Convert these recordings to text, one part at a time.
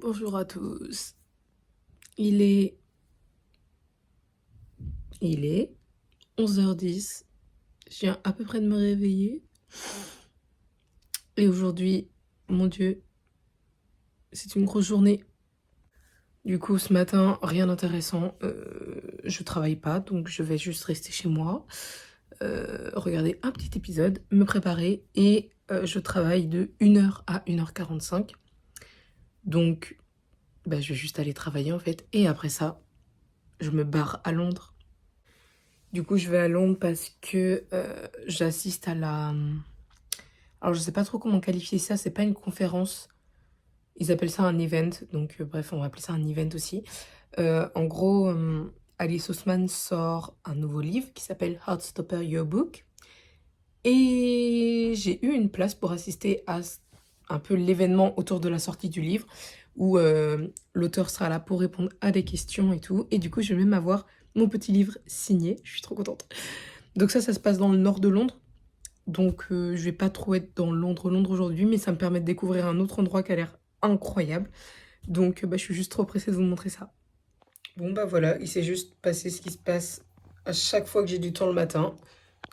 Bonjour à tous. Il est 11h10. Je viens à peu près de me réveiller. Et aujourd'hui, mon Dieu, c'est une grosse journée. Du coup, ce matin, rien d'intéressant. Je travaille pas, donc je vais juste rester chez moi, regarder un petit épisode, me préparer et je travaille de 1h à 1h45. Donc, je vais juste aller travailler en fait. Et après ça, je me barre à Londres. Du coup, je vais à Londres parce que j'assiste à la... Alors, je sais pas trop comment qualifier ça, c'est pas une conférence. Ils appellent ça un event, donc bref, on va appeler ça un event aussi. En gros, Alice Oseman sort un nouveau livre qui s'appelle Heartstopper Your Book. Et j'ai eu une place pour assister à un peu l'événement autour de la sortie du livre, où l'auteur sera là pour répondre à des questions et tout. Et du coup, je vais même avoir mon petit livre signé. Je suis trop contente. Donc ça se passe dans le nord de Londres. Donc je vais pas trop être dans Londres aujourd'hui, mais ça me permet de découvrir un autre endroit qui a l'air incroyable. Donc je suis juste trop pressée de vous montrer ça. Bon voilà, il s'est juste passé ce qui se passe à chaque fois que j'ai du temps le matin.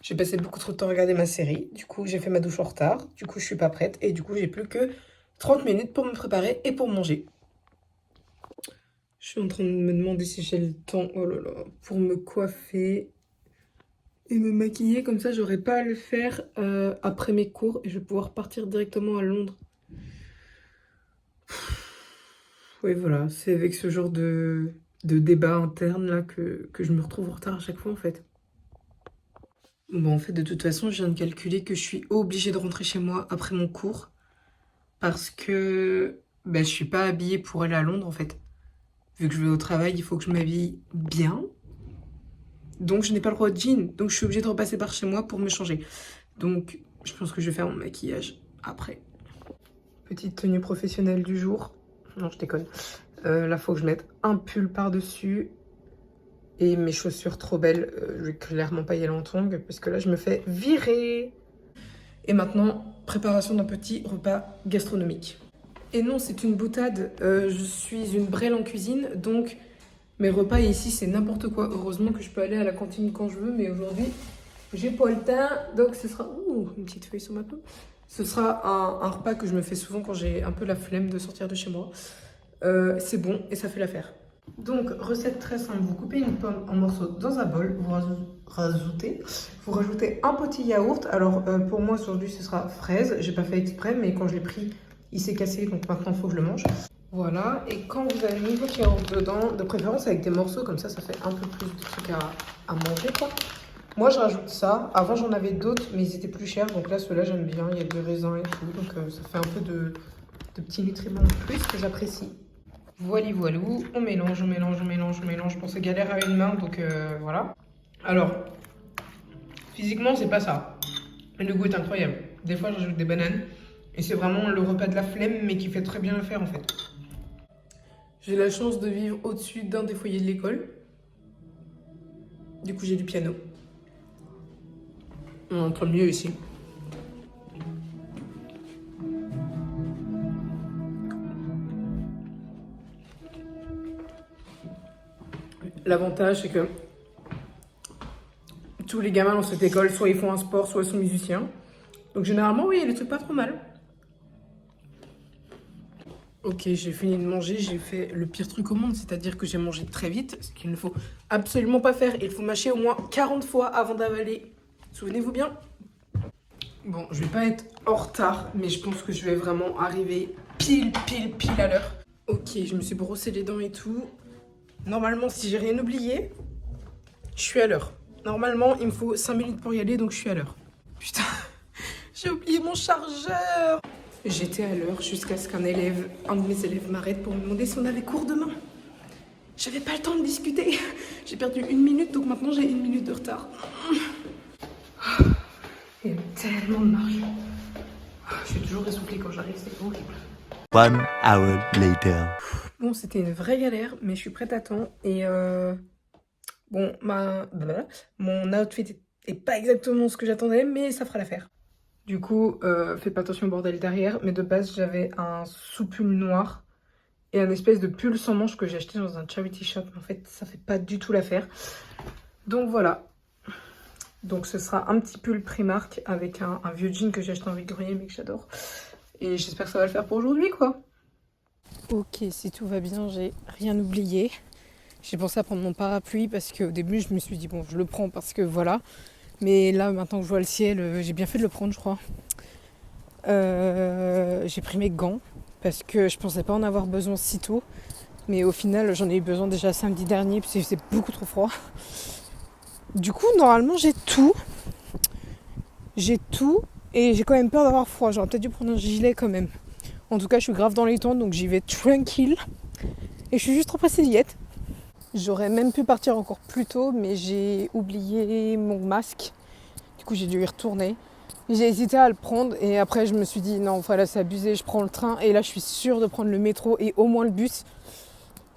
J'ai passé beaucoup trop de temps à regarder ma série. Du coup, j'ai fait ma douche en retard. Du coup, je suis pas prête. Et du coup, j'ai plus que 30 minutes pour me préparer et pour manger. Je suis en train de me demander si j'ai le temps, oh là là, pour me coiffer et me maquiller. Comme ça, j'aurai pas à le faire après mes cours et je vais pouvoir partir directement à Londres. Oui, voilà, c'est avec ce genre de débat interne là que je me retrouve en retard à chaque fois en fait. Bon, en fait, de toute façon, je viens de calculer que je suis obligée de rentrer chez moi après mon cours parce que je suis pas habillée pour aller à Londres en fait. Vu que je vais au travail, il faut que je m'habille bien. Donc, je n'ai pas le droit de jean. Donc, je suis obligée de repasser par chez moi pour me changer. Donc, je pense que je vais faire mon maquillage après. Petite tenue professionnelle du jour. Non, je déconne. Là, faut que je mette un pull par-dessus. Et mes chaussures trop belles. Je vais clairement pas y aller en tongs. Parce que là, je me fais virer. Et maintenant, préparation d'un petit repas gastronomique. Et non, c'est une boutade. Je suis une brêle en cuisine. Donc, mes repas ici, c'est n'importe quoi. Heureusement que je peux aller à la cantine quand je veux. Mais aujourd'hui, j'ai pas le temps. Donc, ce sera... Ouh, une petite feuille sur ma peau. Ce sera un repas que je me fais souvent quand j'ai un peu la flemme de sortir de chez moi. C'est bon et ça fait l'affaire. Donc, recette très simple. Vous coupez une pomme en morceaux dans un bol. Vous rajoutez un petit yaourt. Alors, pour moi, aujourd'hui, ce sera fraise. J'ai pas fait exprès, mais quand je l'ai pris, il s'est cassé. Donc, maintenant, il faut que je le mange. Voilà. Et quand vous avez mis votre yaourt dedans, de préférence avec des morceaux, comme ça fait un peu plus de trucs à manger, quoi. Moi, je rajoute ça. Avant, j'en avais d'autres, mais ils étaient plus chers. Donc là, ceux-là, j'aime bien. Il y a du raisin et tout. Donc, ça fait un peu de petits nutriments en plus que j'apprécie. Voilà, voilou. On mélange, on mélange, on mélange, on mélange. Bon, c'est galère à une main, donc voilà. Alors, physiquement, c'est pas ça. Mais le goût est incroyable. Des fois, j'ajoute des bananes. Et c'est vraiment le repas de la flemme, mais qui fait très bien l'affaire, en fait. J'ai la chance de vivre au-dessus d'un des foyers de l'école. Du coup, j'ai du piano. On entend mieux ici. L'avantage, c'est que tous les gamins dans cette école, soit ils font un sport, soit ils sont musiciens. Donc généralement, oui, il y a des trucs pas trop mal. Ok, j'ai fini de manger, j'ai fait le pire truc au monde, c'est-à-dire que j'ai mangé très vite, ce qu'il ne faut absolument pas faire. Il faut mâcher au moins 40 fois avant d'avaler. Souvenez-vous bien. Bon, je vais pas être en retard, mais je pense que je vais vraiment arriver pile à l'heure. Ok, je me suis brossé les dents et tout. Normalement, si j'ai rien oublié, je suis à l'heure. Normalement, il me faut 5 minutes pour y aller, donc je suis à l'heure. Putain, j'ai oublié mon chargeur. J'étais à l'heure jusqu'à ce un de mes élèves m'arrête pour me demander si on avait cours demain. J'avais pas le temps de discuter. J'ai perdu 1 minute, donc maintenant j'ai 1 minute de retard. Il y a tellement de marche. Je suis toujours essoufflée quand j'arrive, c'est horrible. 1 hour later. Bon, c'était une vraie galère, mais je suis prête à temps. Et bon, mon outfit est pas exactement ce que j'attendais, mais ça fera l'affaire. Du coup, faites pas attention au bordel derrière, mais de base, j'avais un sous-pull noir et un espèce de pull sans manches que j'ai acheté dans un charity shop. En fait, ça fait pas du tout l'affaire. Donc voilà. Donc ce sera un petit pull Primark avec un vieux jean que j'ai acheté en Victorien mais que j'adore. Et j'espère que ça va le faire pour aujourd'hui, quoi. Ok, si tout va bien, j'ai rien oublié. J'ai pensé à prendre mon parapluie parce qu'au début, je me suis dit, bon, je le prends parce que voilà. Mais là, maintenant que je vois le ciel, j'ai bien fait de le prendre, je crois. J'ai pris mes gants parce que je pensais pas en avoir besoin si tôt. Mais au final, j'en ai eu besoin déjà samedi dernier parce que c'est beaucoup trop froid. Du coup, normalement, j'ai tout. Et j'ai quand même peur d'avoir froid. J'aurais peut-être dû prendre un gilet quand même. En tout cas, je suis grave dans les temps, donc j'y vais tranquille. Et je suis juste trop pressée d'y être. J'aurais même pu partir encore plus tôt, mais j'ai oublié mon masque. Du coup, j'ai dû y retourner. J'ai hésité à le prendre et après, je me suis dit non, voilà, c'est abusé, je prends le train. Et là, je suis sûre de prendre le métro et au moins le bus.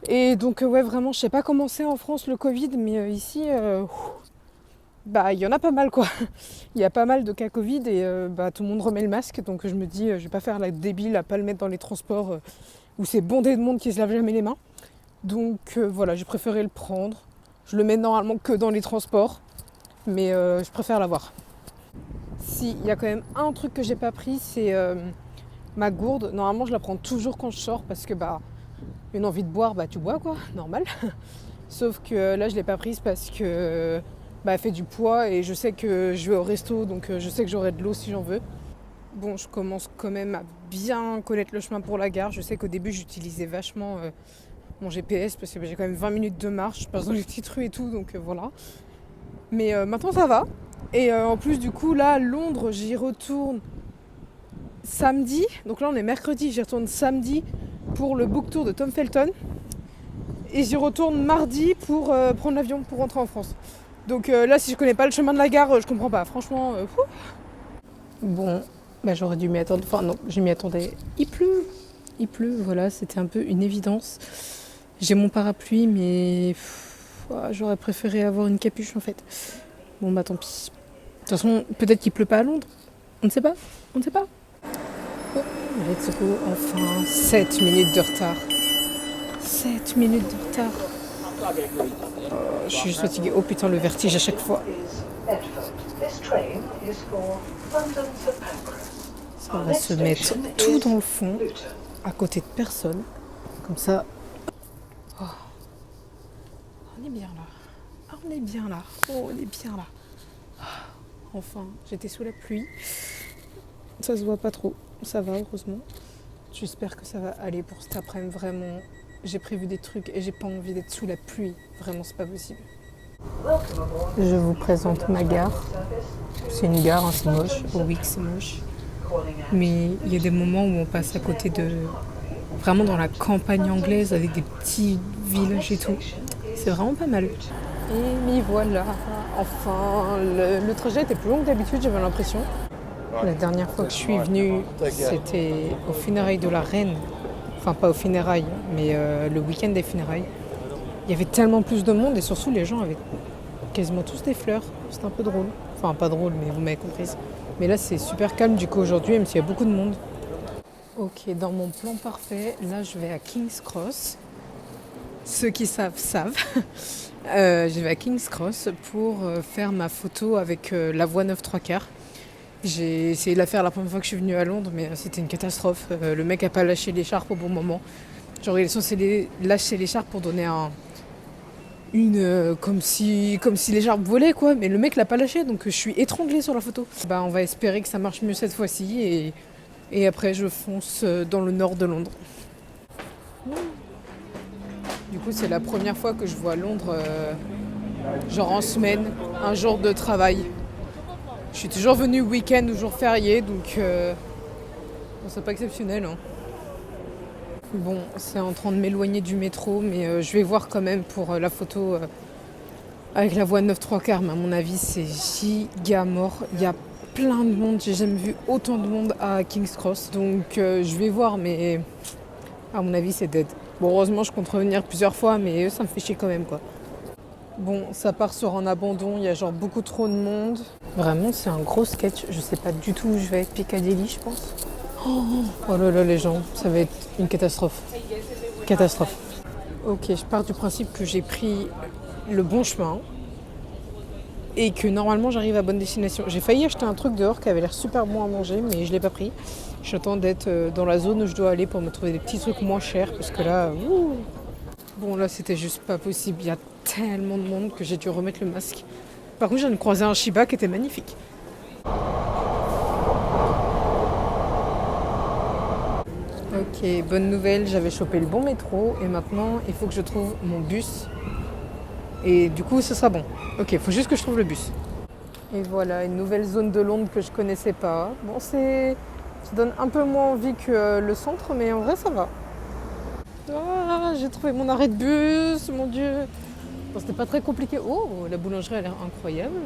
Et donc, ouais, vraiment, je sais pas comment c'est en France le Covid, mais ici, il y en a pas mal, quoi. Il y a pas mal de cas Covid et tout le monde remet le masque. Donc, je me dis, je vais pas faire la débile à pas le mettre dans les transports où c'est bondé de monde qui se lave jamais les mains. Donc voilà, j'ai préféré le prendre. Je le mets normalement que dans les transports, mais je préfère l'avoir. Si, il y a quand même un truc que j'ai pas pris, c'est ma gourde. Normalement, je la prends toujours quand je sors parce que une envie de boire, tu bois quoi, normal. Sauf que là, je l'ai pas prise parce que elle fait du poids et je sais que je vais au resto, donc je sais que j'aurai de l'eau si j'en veux. Bon, je commence quand même à bien connaître le chemin pour la gare. Je sais qu'au début, j'utilisais vachement mon GPS parce que j'ai quand même 20 minutes de marche, je passe dans les petites rues et tout, donc voilà. Mais maintenant ça va. Et en plus du coup là à Londres j'y retourne samedi. Donc là on est mercredi, j'y retourne samedi pour le book tour de Tom Felton. Et j'y retourne mardi pour prendre l'avion pour rentrer en France. Donc là si je connais pas le chemin de la gare, je comprends pas. Franchement, bon, j'aurais dû m'y attendre. Enfin non, je m'y attendais. Il pleut, voilà, c'était un peu une évidence. J'ai mon parapluie, mais j'aurais préféré avoir une capuche en fait. Bon tant pis. De toute façon, peut-être qu'il pleut pas à Londres. On ne sait pas. Oh, let's go, enfin 7 minutes de retard. 7 minutes de retard. Je suis juste fatiguée. Oh putain, le vertige à chaque fois. Ça va se mettre tout dans le fond, à côté de personne. Comme ça. Oh. On est bien là. On est bien là. Enfin, j'étais sous la pluie. Ça se voit pas trop. Ça va, heureusement. J'espère que ça va aller pour cet après-midi. Vraiment, j'ai prévu des trucs et j'ai pas envie d'être sous la pluie. Vraiment, c'est pas possible. Je vous présente ma gare. C'est une gare, c'est moche. Oh oui, c'est moche. Mais il y a des moments où on passe à côté de... Vraiment dans la campagne anglaise avec des petits villages et tout. C'est vraiment pas mal. Et m'y voilà. Enfin, le trajet était plus long que d'habitude, j'avais l'impression. La dernière fois que je suis venue, c'était aux funérailles de la reine. Enfin, pas aux funérailles, mais le week-end des funérailles. Il y avait tellement plus de monde et surtout les gens avaient quasiment tous des fleurs. C'était un peu drôle. Enfin, pas drôle, mais vous m'avez comprise. Mais là, c'est super calme du coup aujourd'hui, même s'il y a beaucoup de monde. Ok, dans mon plan parfait, là, je vais à King's Cross. Ceux qui savent. Je vais à King's Cross pour faire ma photo avec la voie 9 3/4. J'ai essayé de la faire la première fois que je suis venue à Londres, mais c'était une catastrophe. Le mec n'a pas lâché l'écharpe au bon moment. Genre, il est censé lâcher l'écharpe pour donner comme si l'écharpe volait, quoi. Mais le mec l'a pas lâché, donc je suis étranglée sur la photo. On va espérer que ça marche mieux cette fois-ci et après je fonce dans le nord de Londres. Du coup, c'est la première fois que je vois Londres, genre en semaine, un jour de travail. Je suis toujours venue week-end ou jour férié, donc c'est pas exceptionnel. Hein. Bon, c'est en train de m'éloigner du métro, mais je vais voir quand même pour la photo avec la voie 9 3/4. Mais à mon avis, c'est giga mort. Il y a plein de monde. J'ai jamais vu autant de monde à King's Cross. Donc je vais voir, mais à mon avis, c'est dead. Bon, heureusement, je compte revenir plusieurs fois, mais ça me fait chier quand même, quoi. Bon, ça part sur un abandon, il y a genre beaucoup trop de monde. Vraiment, c'est un gros sketch. Je sais pas du tout où je vais être. Piccadilly, je pense. Oh là là, les gens, ça va être une catastrophe. Catastrophe. Ok, je pars du principe que j'ai pris le bon chemin et que normalement j'arrive à bonne destination. J'ai failli acheter un truc dehors qui avait l'air super bon à manger, mais je l'ai pas pris. J'attends d'être dans la zone où je dois aller pour me trouver des petits trucs moins chers parce que là, bon là c'était juste pas possible. Il y a tellement de monde que j'ai dû remettre le masque. Par contre, j'ai croisé un Shiba qui était magnifique. Ok, bonne nouvelle, j'avais chopé le bon métro et maintenant il faut que je trouve mon bus. Et du coup, ce sera bon. Ok, il faut juste que je trouve le bus. Et voilà, une nouvelle zone de Londres que je connaissais pas. Bon, ça donne un peu moins envie que le centre, mais en vrai, ça va. Ah, j'ai trouvé mon arrêt de bus, mon Dieu. Bon, c'était pas très compliqué. Oh, la boulangerie a l'air incroyable.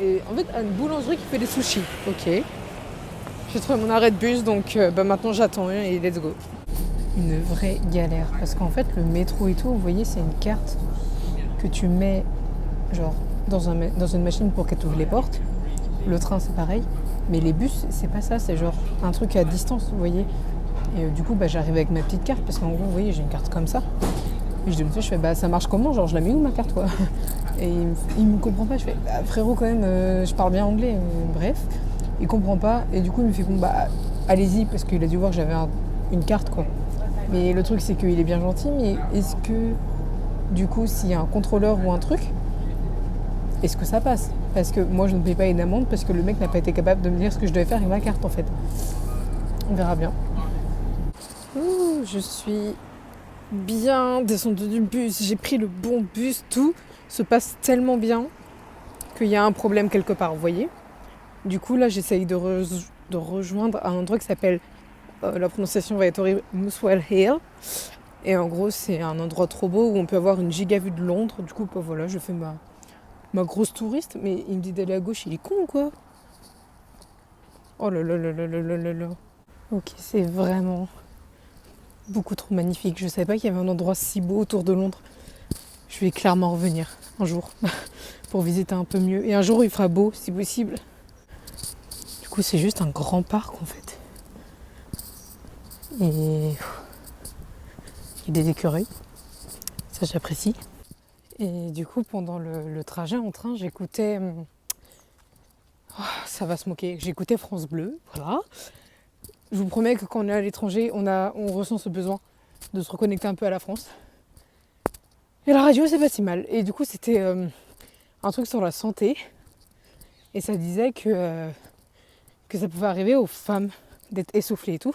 Et en fait, une boulangerie qui fait des sushis. Ok. J'ai trouvé mon arrêt de bus, donc maintenant j'attends et let's go. Une vraie galère. Parce qu'en fait, le métro et tout, vous voyez, c'est une carte que tu mets genre dans une machine pour qu'elle t'ouvre les portes. Le train, c'est pareil. Mais les bus, c'est pas ça. C'est genre un truc à distance, vous voyez. Et du coup, j'arrive avec ma petite carte parce qu'en gros, vous voyez, j'ai une carte comme ça. Et je fais, ça marche comment? Genre, je la mets où ma carte, quoi? Et il me comprend pas. Je fais, frérot, quand même, je parle bien anglais. Bref, il comprend pas. Et du coup, il me fait, allez-y, parce qu'il a dû voir que j'avais une carte, quoi. Mais le truc, c'est qu'il est bien gentil, mais est-ce que, du coup, s'il y a un contrôleur ou un truc, est-ce que ça passe? Parce que moi, je ne paye pas une amende parce que le mec n'a pas été capable de me dire ce que je devais faire avec ma carte, en fait. On verra bien. Ouh, je suis bien descendue du bus, j'ai pris le bon bus, tout se passe tellement bien qu'il y a un problème quelque part, vous voyez. Du coup là j'essaye de rejoindre un endroit qui s'appelle, la prononciation va être horrible, Muswell Hill. Et en gros c'est un endroit trop beau où on peut avoir une giga vue de Londres. Du coup voilà, je fais ma grosse touriste, mais il me dit d'aller à gauche, il est con ou quoi? Oh là là là là là là là là. Ok, c'est vraiment beaucoup trop magnifique. Je savais pas qu'il y avait un endroit si beau autour de Londres. Je vais clairement revenir un jour pour visiter un peu mieux. Et un jour il fera beau si possible. Du coup c'est juste un grand parc en fait. Et des écureuils. Ça j'apprécie. Et du coup pendant le trajet en train j'écoutais... ça va se moquer. J'écoutais France Bleu. Voilà. Je vous promets que quand on est à l'étranger, on ressent ce besoin de se reconnecter un peu à la France. Et la radio, c'est pas si mal. Et du coup, c'était un truc sur la santé. Et ça disait que ça pouvait arriver aux femmes d'être essoufflées et tout.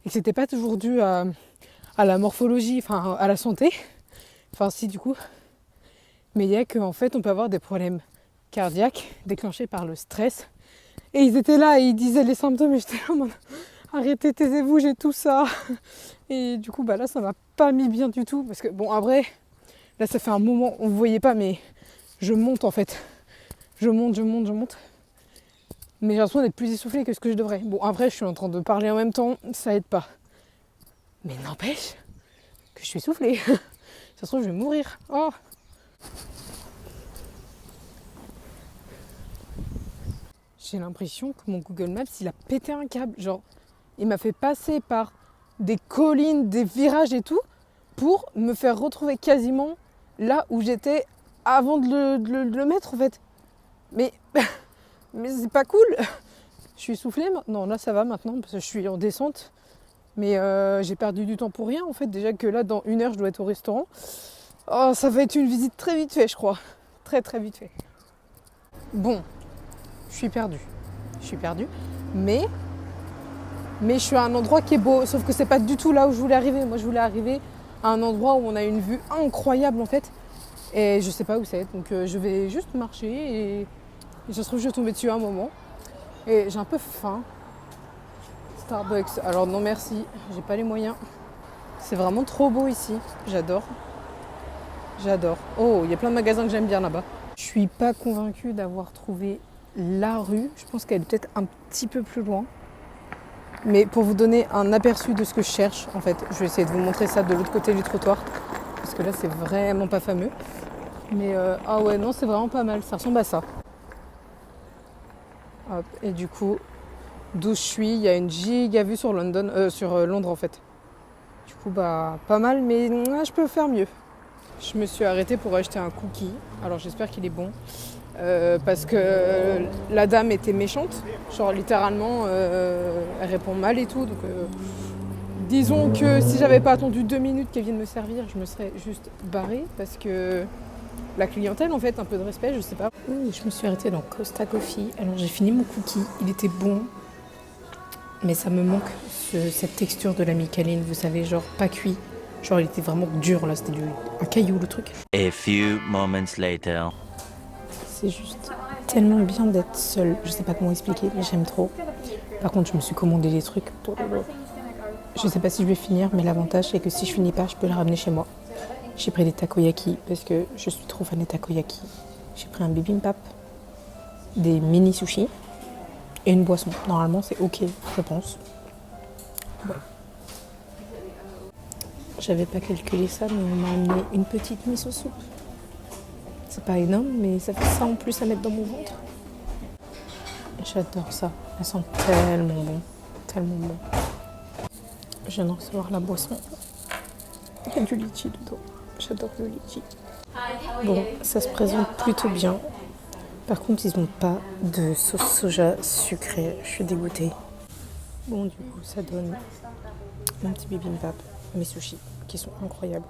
Et que c'était pas toujours dû à la morphologie, enfin à la santé. Enfin si, du coup. Mais il y a qu'en fait, on peut avoir des problèmes cardiaques déclenchés par le stress. Et ils étaient là et ils disaient les symptômes. Et j'étais là, arrêtez, taisez-vous, j'ai tout ça. Et du coup, là, ça m'a pas mis bien du tout. Parce que, bon, après, là, ça fait un moment, on ne voyait pas, mais je monte en fait. Je monte. Mais j'ai l'impression d'être plus essoufflée que ce que je devrais. Bon, après, je suis en train de parler en même temps, ça aide pas. Mais n'empêche que je suis essoufflée. Ça se trouve, je vais mourir. Oh. J'ai l'impression que mon Google Maps, il a pété un câble. Genre, il m'a fait passer par des collines, des virages et tout, pour me faire retrouver quasiment là où j'étais avant de le mettre en fait. Mais c'est pas cool. Je suis essoufflée maintenant. Là ça va maintenant parce que je suis en descente. Mais j'ai perdu du temps pour rien en fait. Déjà que là dans 1 heure je dois être au restaurant. Oh, ça va être une visite très vite fait je crois. Très très vite fait. Bon, je suis perdue. Mais je suis à un endroit qui est beau. Sauf que c'est pas du tout là où je voulais arriver. Moi je voulais arriver à un endroit où on a une vue incroyable en fait. Et je sais pas où c'est. Donc je vais juste marcher et ça se trouve je vais tomber dessus à un moment. Et j'ai un peu faim. Starbucks. Alors non merci, j'ai pas les moyens. C'est vraiment trop beau ici. J'adore. Oh, il y a plein de magasins que j'aime bien là-bas. Je suis pas convaincue d'avoir trouvé la rue. Je pense qu'elle est peut-être un petit peu plus loin. Mais pour vous donner un aperçu de ce que je cherche, en fait, je vais essayer de vous montrer ça de l'autre côté du trottoir. Parce que là, c'est vraiment pas fameux. Mais ah ouais, non, c'est vraiment pas mal. Ça ressemble à ça. Hop, et du coup, d'où je suis, il y a une giga vue sur Londres en fait. Du coup, bah, pas mal, mais je peux faire mieux. Je me suis arrêtée pour acheter un cookie. Alors, j'espère qu'il est bon. Parce que la dame était méchante. Genre, littéralement, elle répond mal et tout. Donc, disons que si j'avais pas attendu 2 minutes qu'elle vienne me servir, je me serais juste barrée. Parce que la clientèle, en fait, un peu de respect, je sais pas. Je me suis arrêtée dans Costa Coffee. Alors, j'ai fini mon cookie. Il était bon. Mais ça me manque cette texture de la micaline, vous savez, genre pas cuit. Genre il était vraiment dur là, c'était un caillou le truc. A few moments later. C'est juste tellement bien d'être seule. Je sais pas comment expliquer, mais j'aime trop. Par contre, je me suis commandé des trucs. Je sais pas si je vais finir, mais l'avantage c'est que si je finis pas, je peux le ramener chez moi. J'ai pris des takoyaki parce que je suis trop fan des takoyaki. J'ai pris un bibimbap, des mini sushis et une boisson. Normalement, c'est ok, je pense. Bon. J'avais pas calculé ça, mais on m'a amené une petite miso soupe. C'est pas énorme, mais ça fait ça en plus à mettre dans mon ventre. J'adore ça. Elles sont tellement bon. Tellement bon. Je viens de recevoir la boisson. Il y a du litchi dedans. J'adore le litchi. Bon, ça se présente plutôt bien. Par contre, ils n'ont pas de sauce soja sucrée. Je suis dégoûtée. Bon, du coup, ça donne mon petit bibimbap, mes sushis qui sont incroyables,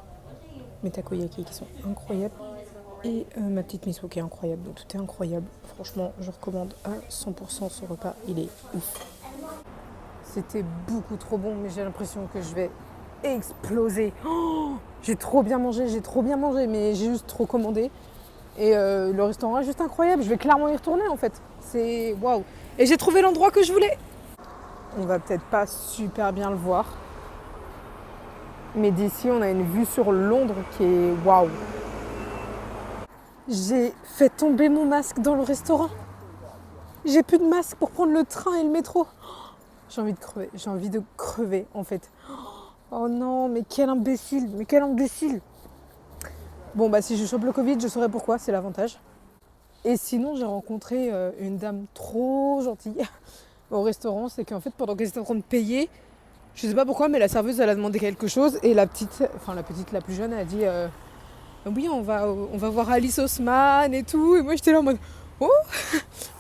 mes takoyaki qui sont incroyables et ma petite miso qui est incroyable. Donc tout est incroyable. Franchement, je recommande à 100% ce repas. Il est ouf. C'était beaucoup trop bon, mais j'ai l'impression que je vais exploser. Oh, j'ai trop bien mangé, mais j'ai juste trop commandé. Et le restaurant est juste incroyable. Je vais clairement y retourner en fait. C'est waouh. Et j'ai trouvé l'endroit que je voulais. On va peut-être pas super bien le voir. Mais d'ici, on a une vue sur Londres qui est waouh. J'ai fait tomber mon masque dans le restaurant. J'ai plus de masque pour prendre le train et le métro. J'ai envie de crever en fait. Oh non, mais quel imbécile. Bon, bah si je chope le Covid, je saurai pourquoi, c'est l'avantage. Et sinon, j'ai rencontré une dame trop gentille au restaurant. C'est qu'en fait, pendant qu'elle était en train de payer, je sais pas pourquoi, mais la serveuse, elle a demandé quelque chose. Et la plus jeune, elle a dit oui, on va voir Alice Haussmann et tout. Et moi, j'étais là en mode oh,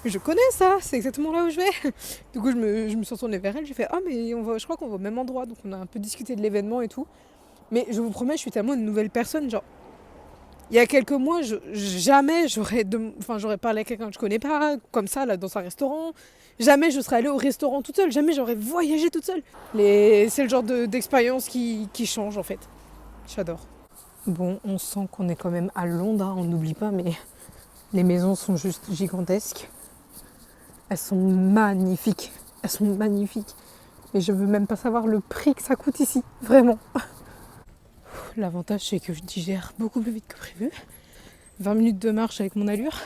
je connais ça, c'est exactement là où je vais. Du coup, je me suis retournée vers elle. J'ai fait mais je crois qu'on va au même endroit. Donc, on a un peu discuté de l'événement et tout. Mais je vous promets, je suis tellement une nouvelle personne. Genre, il y a quelques mois, jamais j'aurais parlé à quelqu'un que je connais pas, comme ça, là, dans un restaurant. Jamais je serais allée au restaurant toute seule. Jamais j'aurais voyagé toute seule. C'est le genre d'expérience qui change, en fait. J'adore. Bon, on sent qu'on est quand même à Londres, hein, on n'oublie pas, mais les maisons sont juste gigantesques. Elles sont magnifiques. Et je veux même pas savoir le prix que ça coûte ici, vraiment. L'avantage, c'est que je digère beaucoup plus vite que prévu. 20 minutes de marche avec mon allure.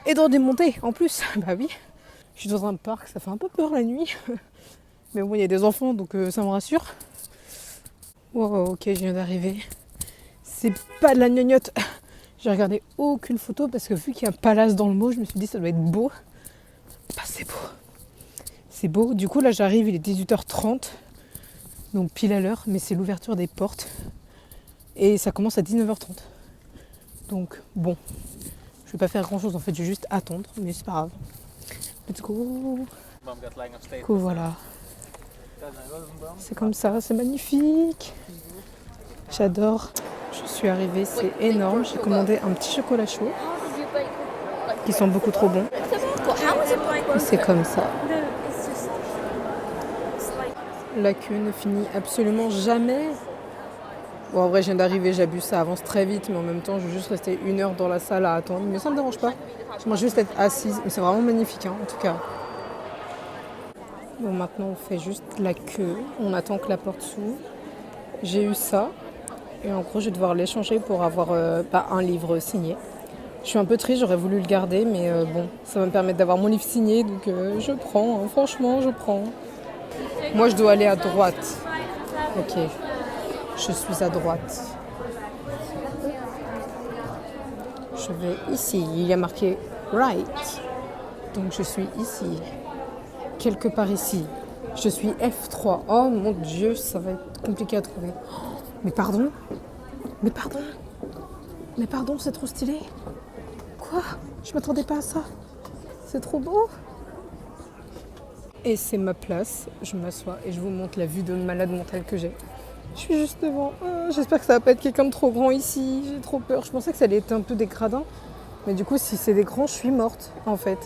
Et dans des montées, en plus. Bah oui, je suis dans un parc, ça fait un peu peur la nuit. Mais bon, il y a des enfants, donc ça me rassure. Wow, ok, je viens d'arriver. C'est pas de la gnognotte. J'ai regardé aucune photo parce que vu qu'il y a un palace dans le mot, je me suis dit ça doit être beau. Bah c'est beau. C'est beau. Du coup, là, j'arrive, il est 18h30. Donc pile à l'heure, mais c'est l'ouverture des portes. Et ça commence à 19h30. Donc bon, je vais pas faire grand chose en fait, je vais juste attendre, mais c'est pas grave. Let's go. Du coup voilà. C'est comme ça, c'est magnifique. J'adore. Je suis arrivée, c'est énorme. J'ai commandé un petit chocolat chaud. Qui sont beaucoup trop bons. C'est comme ça. La queue ne finit absolument jamais. Bon, en vrai, je viens d'arriver, j'abuse, ça avance très vite, mais en même temps, je veux juste rester 1 heure dans la salle à attendre. Mais ça ne me dérange pas. Je mange juste être assise, mais c'est vraiment magnifique, hein, en tout cas. Bon, maintenant, on fait juste la queue. On attend que la porte s'ouvre. J'ai eu ça. Et en gros, je vais devoir l'échanger pour avoir un livre signé. Je suis un peu triste, j'aurais voulu le garder, mais bon, ça va me permettre d'avoir mon livre signé, donc je prends, hein, franchement, je prends. Moi, je dois aller à droite. Ok. Je suis à droite. Je vais ici. Il y a marqué right. Donc je suis ici. Quelque part ici. Je suis F3. Oh mon Dieu, ça va être compliqué à trouver. Mais pardon? Mais pardon? Mais pardon, c'est trop stylé. Quoi? Je m'attendais pas à ça. C'est trop beau. Et c'est ma place. Je m'assois et je vous montre la vue de malade mentale que j'ai. Je suis juste devant. J'espère que ça va pas être quelqu'un de trop grand ici. J'ai trop peur. Je pensais que ça allait être un peu des gradins. Mais du coup, si c'est des grands, je suis morte, en fait.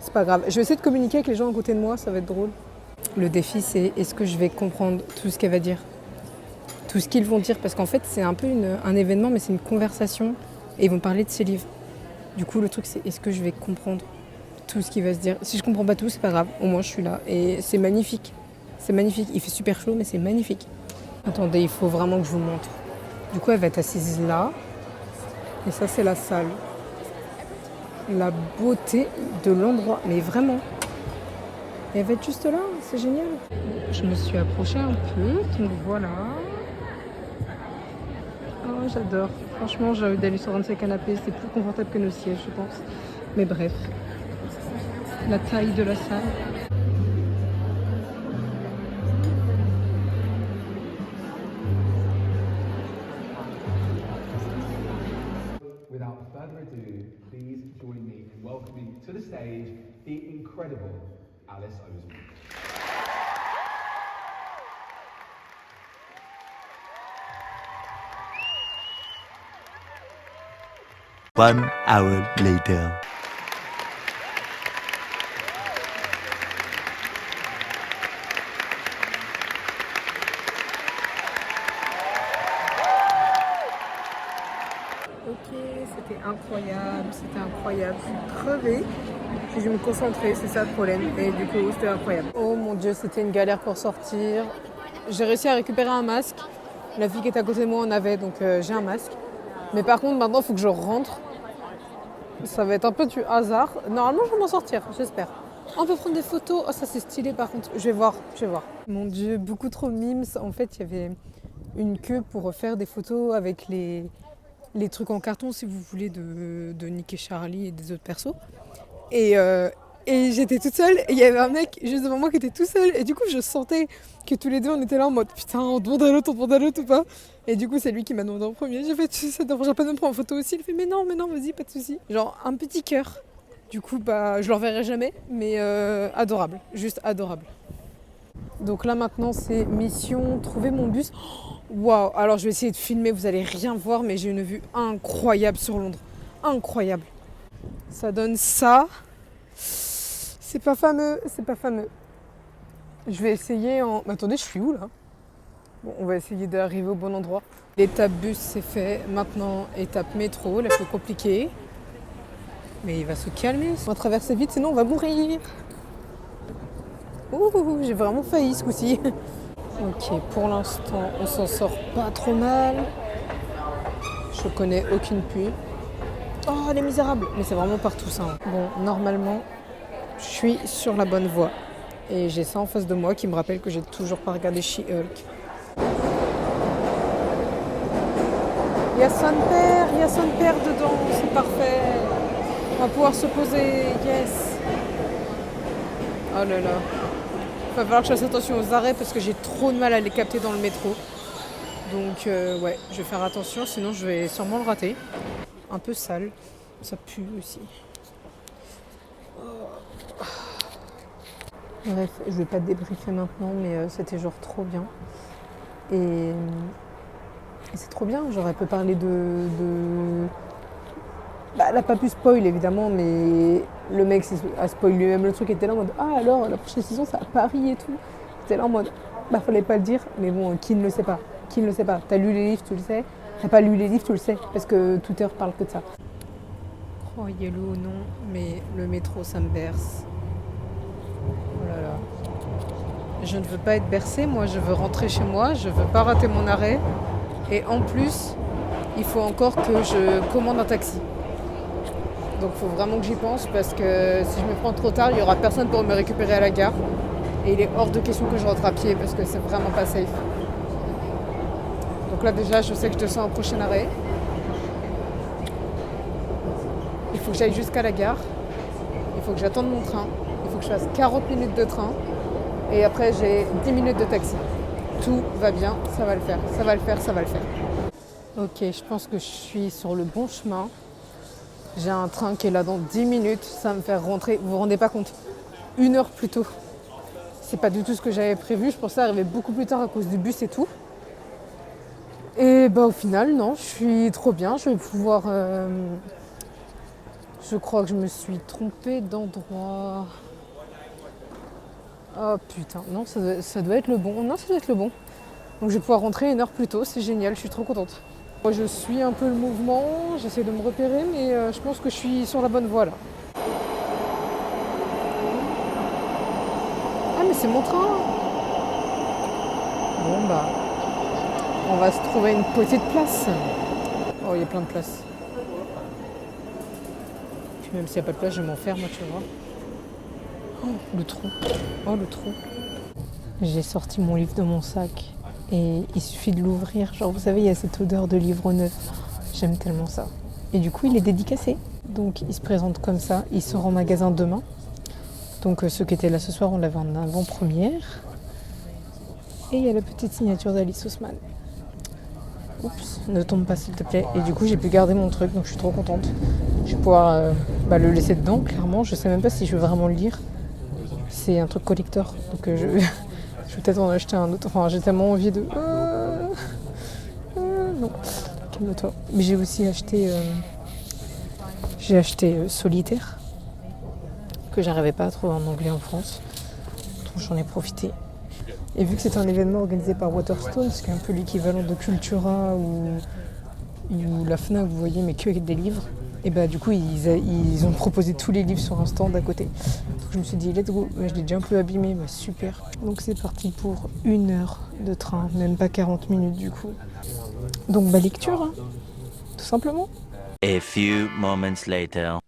C'est pas grave. Je vais essayer de communiquer avec les gens à côté de moi. Ça va être drôle. Le défi, c'est est-ce que je vais comprendre tout ce qu'elle va dire? Tout ce qu'ils vont dire. Parce qu'en fait, c'est un peu un événement, mais c'est une conversation. Et ils vont parler de ses livres. Du coup, le truc, c'est est-ce que je vais comprendre tout ce qui va se dire? Si je comprends pas tout, c'est pas grave. Au moins, je suis là. Et c'est magnifique. C'est magnifique. Il fait super chaud, mais c'est magnifique. Attendez, il faut vraiment que je vous montre. Du coup, elle va être assise là. Et ça, c'est la salle. La beauté de l'endroit. Mais vraiment. Et elle va être juste là. C'est génial. Je me suis approchée un peu. Donc voilà. Oh, j'adore. Franchement, j'ai envie d'aller sur un de ces canapés. C'est plus confortable que nos sièges, je pense. Mais bref. La taille de la salle. Without further ado, please join me in welcoming to the stage the incredible Alice Oseman. 1 hour later. Ok, c'était incroyable, c'était incroyable. Je suis crevée. Et je me concentrais, c'est ça le problème. Et du coup, c'était incroyable. Oh mon Dieu, c'était une galère pour sortir. J'ai réussi à récupérer un masque. La fille qui était à côté de moi en avait, donc j'ai un masque. Mais par contre, maintenant, il faut que je rentre. Ça va être un peu du hasard. Normalement, je vais m'en sortir, j'espère. On peut prendre des photos. Oh, ça, c'est stylé, par contre. Je vais voir. Mon Dieu, beaucoup trop de memes. En fait, il y avait une queue pour faire des photos avec les trucs en carton, si vous voulez, de Nick et Charlie et des autres persos. Et j'étais toute seule et il y avait un mec juste devant moi qui était tout seul. Et du coup, je sentais que tous les deux, on était là en mode putain, on demande à l'autre ou pas. Et du coup, c'est lui qui m'a demandé en premier. J'ai fait, tu sais, ça te dérange pas de me prendre en photo aussi? Il fait, mais non, vas-y, pas de soucis. Genre, un petit cœur. Du coup, bah, je le reverrai jamais, mais adorable, juste adorable. Donc là, maintenant, c'est mission trouver mon bus. Waouh, alors je vais essayer de filmer, vous allez rien voir, mais j'ai une vue incroyable sur Londres. Incroyable. Ça donne ça. C'est pas fameux. Je vais essayer en... Attendez, je suis où là? Bon, on va essayer d'arriver au bon endroit. L'étape bus, c'est fait. Maintenant, étape métro, la plus compliquée. Mais il va se calmer. On va traverser vite, sinon on va mourir. Ouh, j'ai vraiment failli ce coup-ci. Ok, pour l'instant, on s'en sort pas trop mal. Je connais aucune pluie. Oh, les misérables! Mais c'est vraiment partout ça. Bon, normalement, je suis sur la bonne voie. Et j'ai ça en face de moi qui me rappelle que j'ai toujours pas regardé She-Hulk. Il y a son père dedans, c'est parfait. On va pouvoir se poser, yes. Oh là là. Il va falloir que je fasse attention aux arrêts parce que j'ai trop de mal à les capter dans le métro. Donc ouais, je vais faire attention, sinon je vais sûrement le rater. Un peu sale, ça pue aussi. Bref, je vais pas te débriefer maintenant, mais c'était genre trop bien. Et c'est trop bien, j'aurais pu parler de... Bah, elle a pas pu spoil évidemment, mais le mec a spoil lui-même le truc, était là en mode ah alors la prochaine saison c'est à Paris et tout. J'étais là en mode bah fallait pas le dire, mais bon, qui ne le sait pas? T'as lu les livres, tu le sais. T'as pas lu les livres, tu le sais, parce que Twitter parle que de ça. Croyez-le ou non, mais le métro ça me berce. Oh là là. Je ne veux pas être bercée, moi je veux rentrer chez moi, je veux pas rater mon arrêt. Et en plus, il faut encore que je commande un taxi. Donc il faut vraiment que j'y pense parce que si je me prends trop tard, il n'y aura personne pour me récupérer à la gare. Et il est hors de question que je rentre à pied parce que c'est vraiment pas safe. Donc là déjà, je sais que je descends au prochain arrêt. Il faut que j'aille jusqu'à la gare. Il faut que j'attende mon train. Il faut que je fasse 40 minutes de train. et après j'ai 10 minutes de taxi. Tout va bien, ça va le faire, ça va le faire, ça va le faire. Ok, je pense que je suis sur le bon chemin. J'ai un train qui est là dans 10 minutes, ça va me faire rentrer, vous vous rendez pas compte, 1 heure plus tôt. C'est pas du tout ce que j'avais prévu, je pensais arriver beaucoup plus tard à cause du bus et tout. Et bah au final, non, je suis trop bien, je vais pouvoir... Je crois que je me suis trompée d'endroit. Oh putain, non, ça doit être le bon. Non, ça doit être le bon. Donc je vais pouvoir rentrer 1 heure plus tôt, c'est génial, je suis trop contente. Moi je suis un peu le mouvement, j'essaie de me repérer, mais je pense que je suis sur la bonne voie là. Ah mais c'est mon train. Bon bah, on va se trouver une petite place. Oh, il y a plein de places. Puis même s'il n'y a pas de place, je vais m'en faire, moi, tu vois. Oh, le trou. Oh, le trou. J'ai sorti mon livre de mon sac et il suffit de l'ouvrir. Genre, vous savez, il y a cette odeur de livre neuf. J'aime tellement ça. Et du coup, il est dédicacé. Donc, il se présente comme ça. Il sort en magasin demain. Donc, ceux qui étaient là ce soir, on l'avait en avant-première. Et il y a la petite signature d'Alice Ousmane. Oups, ne tombe pas s'il te plaît. Et du coup, j'ai pu garder mon truc, donc je suis trop contente. Je vais pouvoir le laisser dedans, clairement. Je sais même pas si je veux vraiment le lire. C'est un truc collector, donc je vais peut-être en acheter un autre. Enfin, j'ai tellement envie de... non, calme-toi. Mais j'ai aussi acheté... Solitaire, que j'arrivais pas à trouver en anglais en France. Donc j'en ai profité. Et vu que c'est un événement organisé par Waterstones, qui est un peu l'équivalent de Cultura ou la Fnac, vous voyez, mais que avec des livres, et bah du coup ils ont proposé tous les livres sur un stand à côté. Donc je me suis dit let's go, je l'ai déjà un peu abîmé, mais super. Donc c'est parti pour 1 heure de train, même pas 40 minutes du coup. Donc lecture, hein, tout simplement. A few moments later.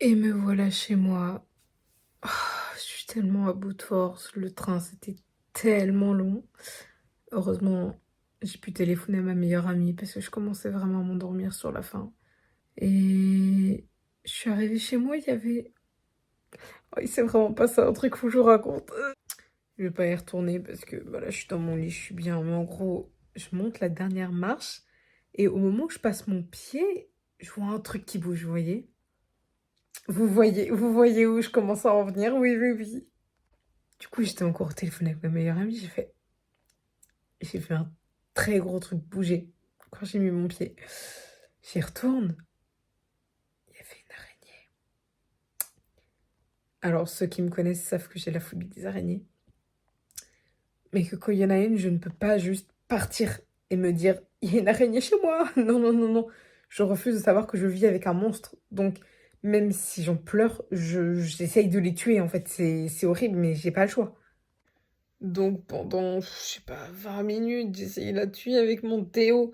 Et me voilà chez moi. Ah, je suis tellement à bout de force. Le train, c'était tellement long. Heureusement, j'ai pu téléphoner à ma meilleure amie parce que je commençais vraiment à m'endormir sur la fin. Et je suis arrivée chez moi, il y avait... Oh, il s'est vraiment passé un truc, faut que je vous raconte. Je vais pas y retourner parce que voilà, je suis dans mon lit, je suis bien. Mais en gros, je monte la dernière marche et au moment où je passe mon pied, je vois un truc qui bouge, vous voyez? Vous voyez où je commence à en venir? Oui, oui, oui. Du coup, j'étais encore au téléphone avec ma meilleure amie, j'ai fait un très gros truc bouger quand j'ai mis mon pied. J'y retourne, il y avait une araignée. Alors, ceux qui me connaissent savent que j'ai la phobie des araignées. Mais que quand il y en a une, je ne peux pas juste partir et me dire il y a une araignée chez moi. Non, non, non, non. Je refuse de savoir que je vis avec un monstre. Donc, même si j'en pleure, j'essaye de les tuer. En fait, c'est horrible, mais j'ai pas le choix. Donc, pendant, je sais pas, 20 minutes, j'essayais de la tuer avec mon déo.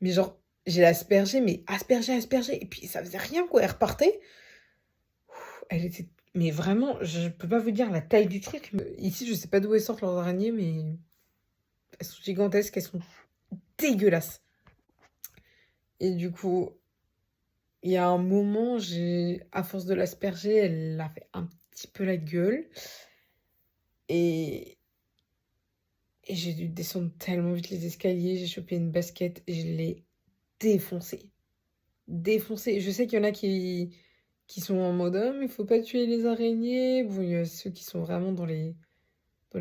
Mais genre, j'ai aspergé, mais aspergé, aspergé. Et puis, ça faisait rien, quoi. Elle repartait. Elle était... Mais vraiment, je peux pas vous dire la taille du truc. Ici, je sais pas d'où elles sortent leurs araignées, mais elles sont gigantesques, elles sont dégueulasses. Et du coup, il y a un moment, à force de l'asperger, elle a fait un petit peu la gueule. Et, et j'ai dû descendre tellement vite les escaliers, j'ai chopé une basket et je l'ai défoncée. Défoncée. Je sais qu'il y en a qui sont en mode «Oh, mais il faut pas tuer les araignées». Bon, il y a ceux qui sont vraiment dans les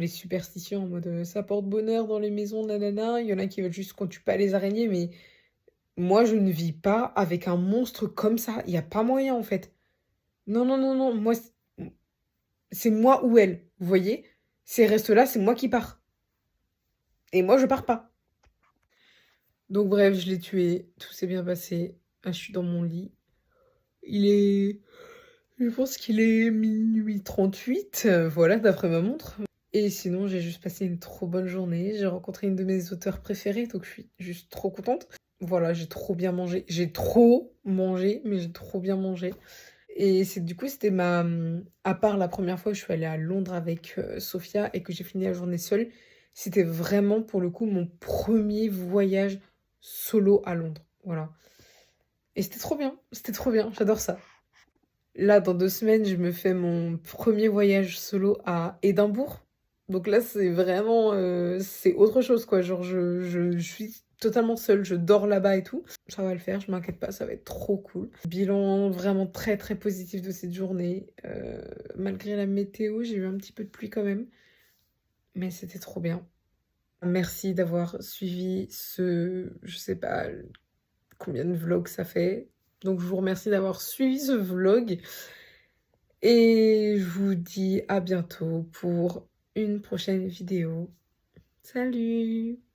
superstitions en mode ça porte bonheur dans les maisons, nanana. Il y en a qui veulent juste qu'on tue pas les araignées, mais moi, je ne vis pas avec un monstre comme ça. Il y a pas moyen, en fait. Non, non, non, non. Moi, c'est moi ou elle. Vous voyez? Si elle reste là, c'est moi qui pars. Et moi, je pars pas. Donc, bref, je l'ai tué. Tout s'est bien passé. Ah, je suis dans mon lit. Il est... Je pense qu'il est minuit 38, voilà, d'après ma montre. Et sinon, j'ai juste passé une trop bonne journée. J'ai rencontré une de mes auteurs préférées, donc je suis juste trop contente. Voilà, j'ai trop bien mangé. J'ai trop mangé, mais j'ai trop bien mangé. Et du coup, c'était à part la première fois où je suis allée à Londres avec Sophia et que j'ai fini la journée seule, c'était vraiment pour le coup mon premier voyage solo à Londres. Voilà. Et c'était trop bien, j'adore ça. Là, dans 2 semaines, je me fais mon premier voyage solo à Édimbourg. Donc là, c'est vraiment, c'est autre chose, quoi. Genre, je suis totalement seule, je dors là-bas et tout. Ça va le faire, je m'inquiète pas, ça va être trop cool. Bilan vraiment très, très positif de cette journée. Malgré la météo, j'ai eu un petit peu de pluie quand même, mais c'était trop bien. Merci d'avoir suivi je sais pas combien de vlogs ça fait. Donc je vous remercie d'avoir suivi ce vlog et je vous dis à bientôt pour une prochaine vidéo. Salut!